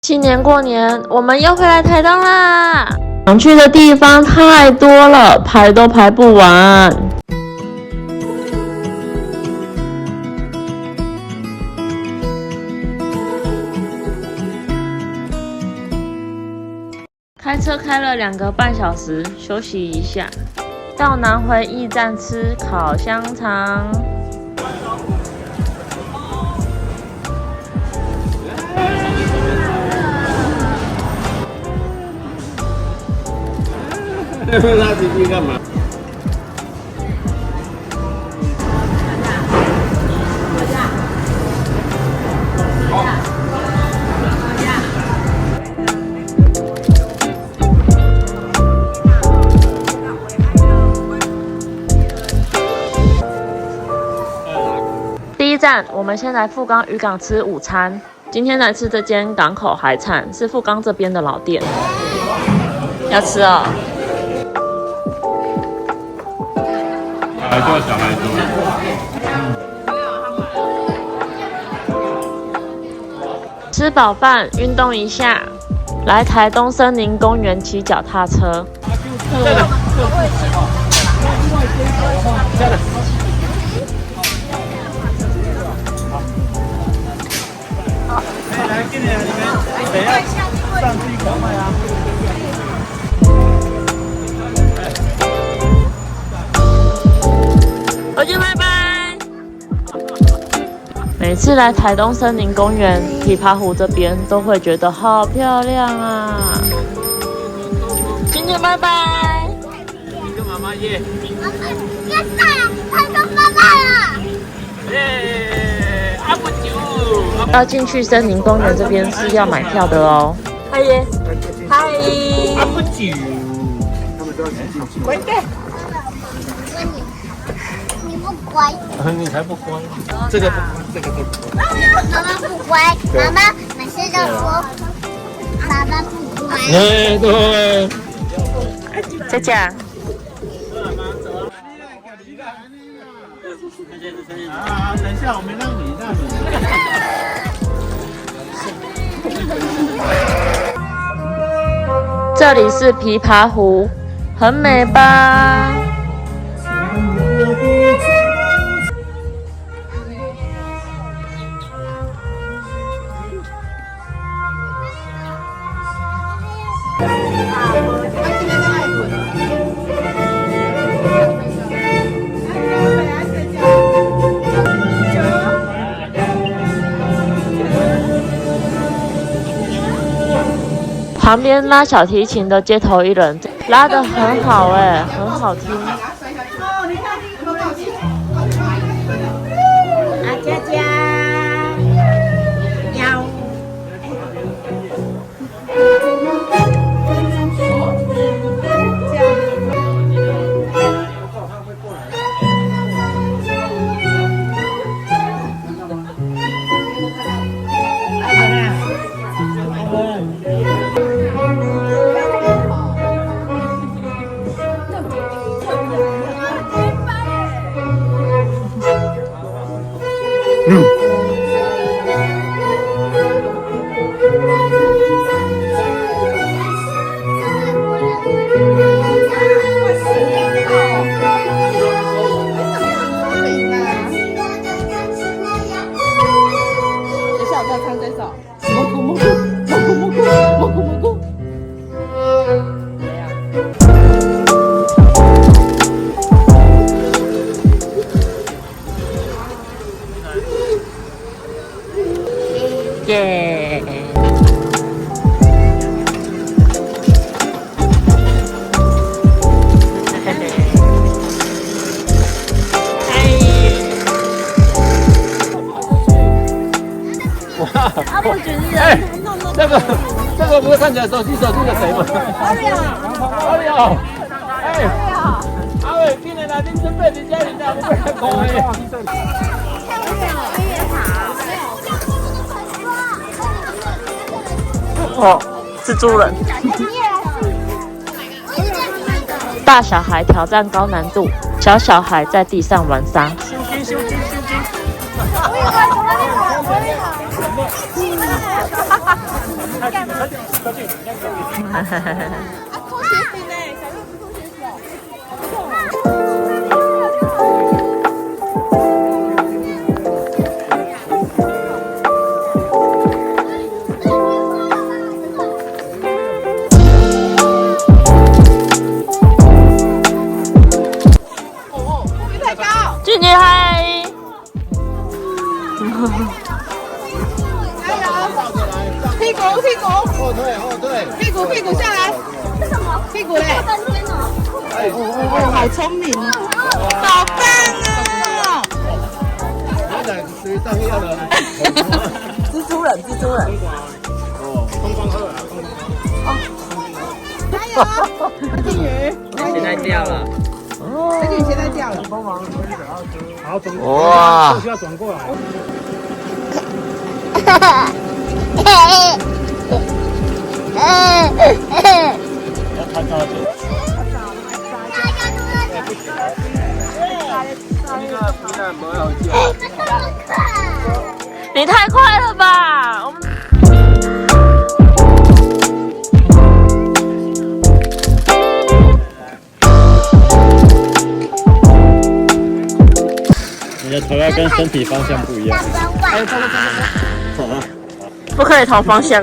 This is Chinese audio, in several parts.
今年过年，我们又回来台东啦！想去的地方太多了，排都排不完。开车开了2个半小时，休息一下，到南回驿站吃烤香肠。拉进去干嘛？第一站，我们先来富冈渔港吃午餐。今天来吃这间港口海产，是富冈这边的老店。要吃哦。小孩多，小孩多。吃饱饭，运动一下，来台东森林公园骑脚踏车。来，今年你们谁要上去狂卖啊？我就拜拜。每次来台东森林公园、琵琶湖这边，都会觉得好漂亮啊！今天拜拜。你跟妈妈耶。要上台东拜拜了。耶，阿不久。要进去森林公园这边是要买票的哦。嗨耶，嗨。阿不久。他们都要进去。快点。你不乖，你才不乖。这个不乖，这个不乖。妈妈不乖，妈妈每次都说爸爸不乖。哎，对。佳佳。啊，等一下，我们让你。这里是琵琶湖，很美吧？旁边拉小提琴的街头艺人拉得很好哎，很好听。啊，佳佳，要。耶！哇！阿不觉得这个不是看起来手机的谁吗？阿廖，哎，阿伟，今年来您准备你家里的，你不要讲哎。哦，蜘蛛人。大小孩挑战高难度，小小孩在地上玩沙。干嘛？拖鞋呢？小六子拖鞋子哦。俊杰嗨！加油！屁股，后退，屁股下来。是什么？屁股嘞！半天哦。好聪明哦，好棒哦！蜘蛛人。哦，东方鹤啊，加油！金鱼，现在掉了。这个鞋带掉了。帮忙好，转哇需要转过来。要看到这。你太快了吧！我们你的头要跟身体方向不一样。不可以投方向。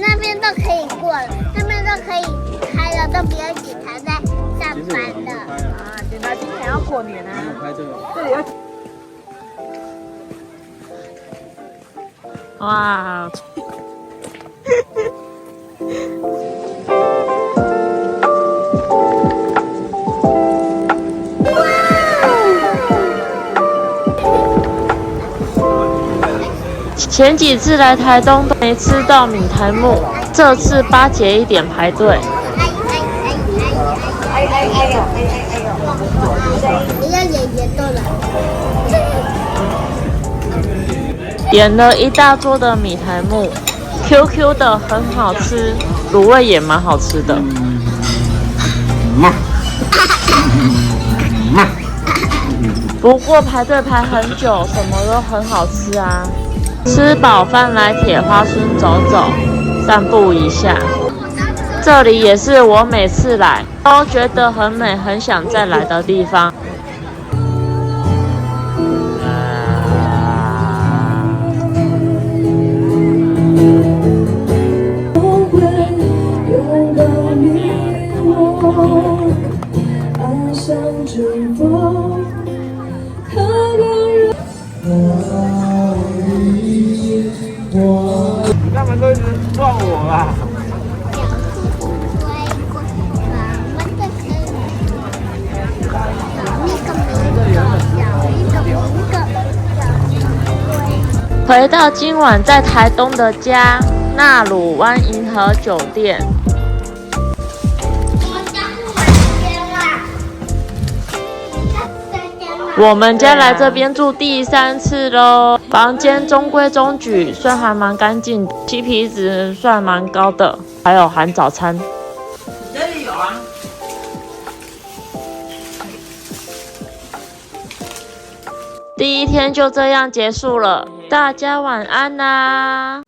那边都可以过了，那边都可以开了，都不用警察在上班的。啊，警察今年要过年啊。这里要。哇！前几次来台东都没吃到米苔目，这次巴结一点排队。人家爷爷都来。点了一大桌的米苔目 ，QQ 的很好吃，卤味也蛮好吃的。不过排队排很久，什么都很好吃啊。吃饱饭来铁花村走走，散步一下。这里也是我每次来都觉得很美，很想再来的地方。你干嘛都一直撞我啦？回到今晚在台东的家，纳鲁湾银河酒店。我们家来这边住第3次咯，房间中规中矩，算还蛮干净，CP值算蛮高的，还有含早餐。这里有啊。第1天就这样结束了，大家晚安啦。